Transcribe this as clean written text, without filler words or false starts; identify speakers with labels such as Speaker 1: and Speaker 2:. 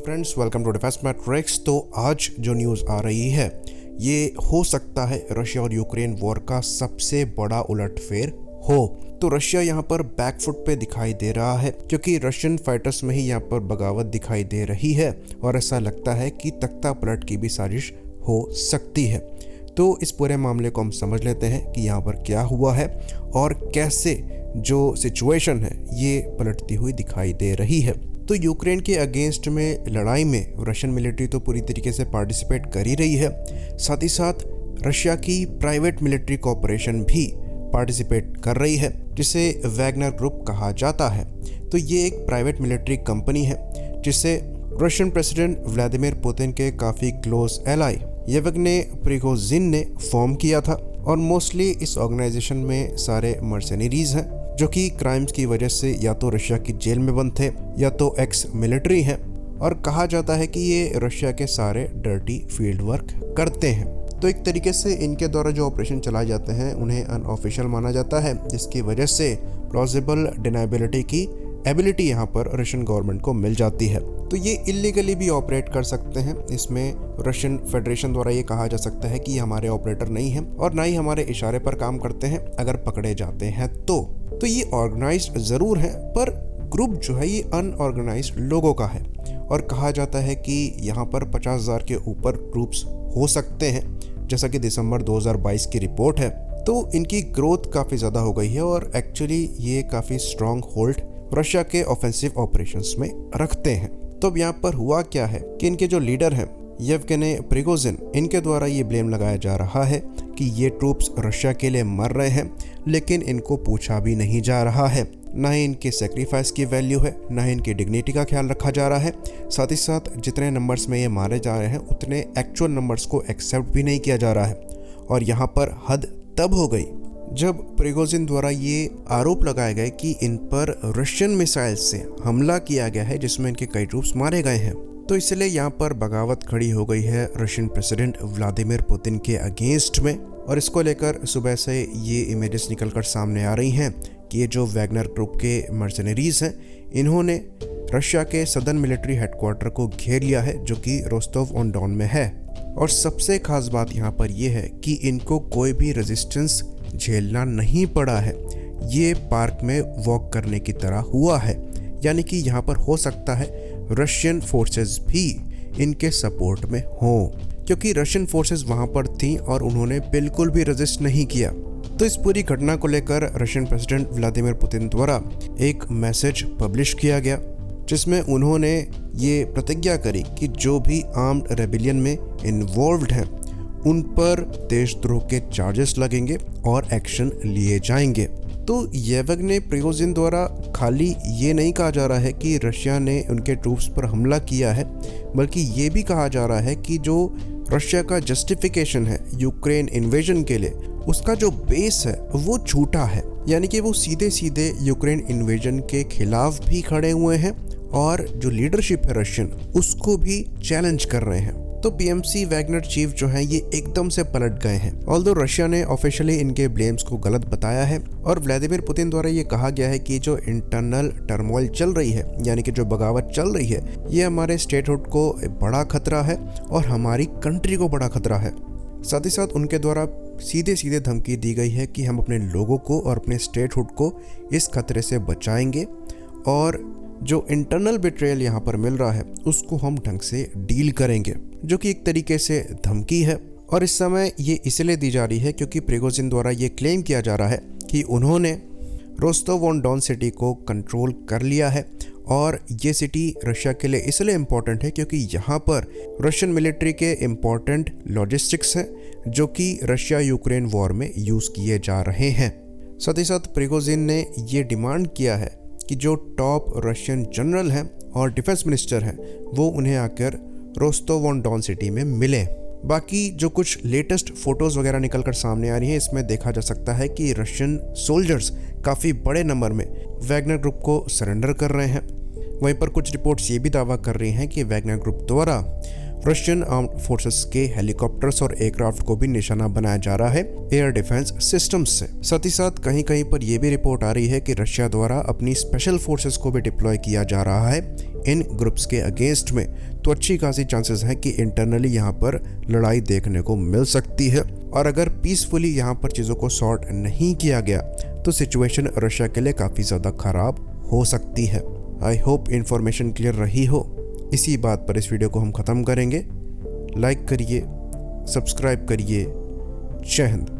Speaker 1: Friends, welcome to Defence Matrix. तो आज जो न्यूज़ आ रही है ये हो सकता है रशिया और यूक्रेन वॉर का सबसे बड़ा उलटफेर हो। तो रशिया यहाँ पर बैकफुट पे दिखाई दे रहा है क्योंकि रशियन फाइटर्स में ही यहाँ पर बगावत दिखाई दे रही है और ऐसा लगता है कि तख्ता पलट की भी साजिश हो सकती है। तो इस पूरे मामले को हम समझ लेते हैं कि यहाँ पर क्या हुआ है और कैसे जो सिचुएशन है ये पलटती हुई दिखाई दे रही है। तो यूक्रेन के अगेंस्ट में लड़ाई में रशियन मिलिट्री तो पूरी तरीके से पार्टिसिपेट कर ही रही है, साथ ही साथ रशिया की प्राइवेट मिलिट्री कॉर्पोरेशन भी पार्टिसिपेट कर रही है जिसे वैगनर ग्रुप कहा जाता है। तो ये एक प्राइवेट मिलिट्री कंपनी है जिसे रशियन प्रेसिडेंट व्लादिमीर पुतिन के काफ़ी क्लोज एलाई येवगनी प्रिगोजिन ने फॉर्म किया था और मोस्टली इस ऑर्गेनाइजेशन में सारे मर्सेनरीज हैं जो कि क्राइम्स की वजह से या तो रशिया की जेल में बंद थे या तो एक्स मिलिट्री हैं और कहा जाता है कि ये रशिया के सारे डर्टी फील्ड वर्क करते हैं। तो एक तरीके से इनके द्वारा जो ऑपरेशन चलाए जाते हैं उन्हें अनऑफिशियल माना जाता है, जिसकी वजह से प्लॉजिबल डिनाइबिलिटी की एबिलिटी यहाँ पर रशियन गवर्नमेंट को मिल जाती है। तो ये इलीगली भी ऑपरेट कर सकते हैं। इसमें रशियन फेडरेशन द्वारा ये कहा जा सकता है कि ये हमारे ऑपरेटर नहीं हैं और ना ही हमारे इशारे पर काम करते हैं अगर पकड़े जाते हैं तो ये ऑर्गेनाइज्ड ज़रूर है पर ग्रुप जो है ये अनऑर्गेनाइज्ड लोगों का है और कहा जाता है कि यहाँ पर 50,000 के ऊपर ग्रुप्स हो सकते हैं, जैसा कि दिसंबर 2022 की रिपोर्ट है। तो इनकी ग्रोथ काफ़ी ज़्यादा हो गई है और एक्चुअली ये काफ़ी स्ट्रॉन्ग होल्ड रशिया के ऑफेंसिव ऑपरेशंस में रखते हैं। तो अब यहाँ पर हुआ क्या है कि इनके जो लीडर हैं येवगनी प्रिगोजिन, इनके द्वारा ये ब्लेम लगाया जा रहा है कि ये ट्रूप्स रशिया के लिए मर रहे हैं, लेकिन इनको पूछा भी नहीं जा रहा है। ना ही इनके सेक्रीफाइस की वैल्यू है, ना ही इनकी डिग्निटी का ख्याल रखा जा रहा है। साथ ही साथ जितने नंबर्स में ये मारे जा रहे हैं उतने एक्चुअल नंबर्स को एक्सेप्ट भी नहीं किया जा रहा है। और यहाँ पर हद तब हो गई जब प्रिगोजिन द्वारा ये आरोप लगाए गए कि इन पर रशियन मिसाइल से हमला किया गया है जिसमें इनके कई ट्रूप्स मारे गए हैं। तो इसलिए यहाँ पर बगावत खड़ी हो गई है रशियन प्रेसिडेंट व्लादिमीर पुतिन के अगेंस्ट में और इसको लेकर सुबह से ये इमेजेस निकलकर सामने आ रही हैं कि ये जो वैगनर ग्रुप के मर्सेनरीज हैं इन्होंने रशिया के सदर्न मिलिट्री हेडक्वार्टर को घेर लिया है जो कि रोस्टोव ऑन डॉन में है। और सबसे खास बात यहाँ पर यह है कि इनको कोई भी रेजिस्टेंस झेलना नहीं पड़ा है। ये पार्क में वॉक करने की तरह हुआ है, यानी कि यहाँ पर हो सकता है रशियन फोर्सेस भी इनके सपोर्ट में हों क्योंकि रशियन फोर्सेस वहाँ पर थीं और उन्होंने बिल्कुल भी रेजिस्ट नहीं किया। तो इस पूरी घटना को लेकर रशियन प्रेसिडेंट व्लादिमीर पुतिन द्वारा एक मैसेज पब्लिश किया गया जिसमें उन्होंने ये प्रतिज्ञा करी कि जो भी आर्म्ड रेबिलियन में इन्वॉल्व्ड हैं उन पर देशद्रोह के चार्जेस लगेंगे और एक्शन लिए जाएंगे। तो येवगनी प्रिगोजिन द्वारा खाली ये नहीं कहा जा रहा है कि रशिया ने उनके ट्रूप्स पर हमला किया है, बल्कि ये भी कहा जा रहा है कि जो रशिया का जस्टिफिकेशन है यूक्रेन इन्वेजन के लिए उसका जो बेस है वो झूठा है, यानी कि वो सीधे सीधे यूक्रेन इन्वेजन के खिलाफ भी खड़े हुए हैं और जो लीडरशिप है रशियन उसको भी चैलेंज कर रहे हैं। तो पीएमसी वैगनर चीफ जो है ये एकदम से पलट गए हैं। ऑल्दो रशिया ने ऑफिशियली इनके ब्लेम्स को गलत बताया है और व्लादिमीर पुतिन द्वारा ये कहा गया है कि जो इंटरनल टर्मोइल चल रही है, यानी कि जो बगावत चल रही है, ये हमारे स्टेटहुड को बड़ा खतरा है और हमारी कंट्री को बड़ा खतरा है। साथ ही साथ उनके द्वारा सीधे सीधे धमकी दी गई है कि हम अपने लोगों को और अपने स्टेटहुड को इस खतरे से बचाएंगे और जो इंटरनल बिट्रेयल यहाँ पर मिल रहा है उसको हम ढंग से डील करेंगे, जो कि एक तरीके से धमकी है। और इस समय ये इसलिए दी जा रही है क्योंकि प्रिगोजिन द्वारा ये क्लेम किया जा रहा है कि उन्होंने रोस्टोव ऑन डॉन सिटी को कंट्रोल कर लिया है और ये सिटी रशिया के लिए इसलिए इम्पोर्टेंट है क्योंकि यहाँ पर रशियन मिलिट्री के इम्पोर्टेंट लॉजिस्टिक्स हैं जो कि रशिया यूक्रेन वॉर में यूज़ किए जा रहे हैं। साथ ही साथ प्रिगोजिन ने ये डिमांड किया है कि जो टॉप रशियन जनरल हैं और डिफेंस मिनिस्टर हैं वो उन्हें आकर रोस्टोव ऑन डॉन सिटी में मिले। बाकी जो कुछ लेटेस्ट फोटोज़ वगैरह निकल कर सामने आ रही हैं इसमें देखा जा सकता है कि रशियन सोल्जर्स काफ़ी बड़े नंबर में वैगनर ग्रुप को सरेंडर कर रहे हैं। वहीं पर कुछ रिपोर्ट्स ये भी दावा कर रही हैं कि वैगनर ग्रुप द्वारा रशियन आर्म्ड फोर्सेस के हेलीकॉप्टर्स और एयरक्राफ्ट को भी निशाना बनाया जा रहा है एयर डिफेंस सिस्टम्स से। साथ ही साथ कहीं कहीं पर यह भी रिपोर्ट आ रही है कि रशिया द्वारा अपनी स्पेशल फोर्सेस को भी डिप्लॉय किया जा रहा है इन ग्रुप्स के अगेंस्ट में। तो अच्छी खासी चांसेस हैं कि इंटरनली यहाँ पर लड़ाई देखने को मिल सकती है, और अगर पीसफुली यहाँ पर चीज़ों को सॉर्ट नहीं किया गया तो सिचुएशन रशिया के लिए काफ़ी ज़्यादा ख़राब हो सकती है। आई होप इन्फॉर्मेशन क्लियर रही हो। इसी बात पर इस वीडियो को हम ख़त्म करेंगे। लाइक करिए, सब्सक्राइब करिए। जय हिंद।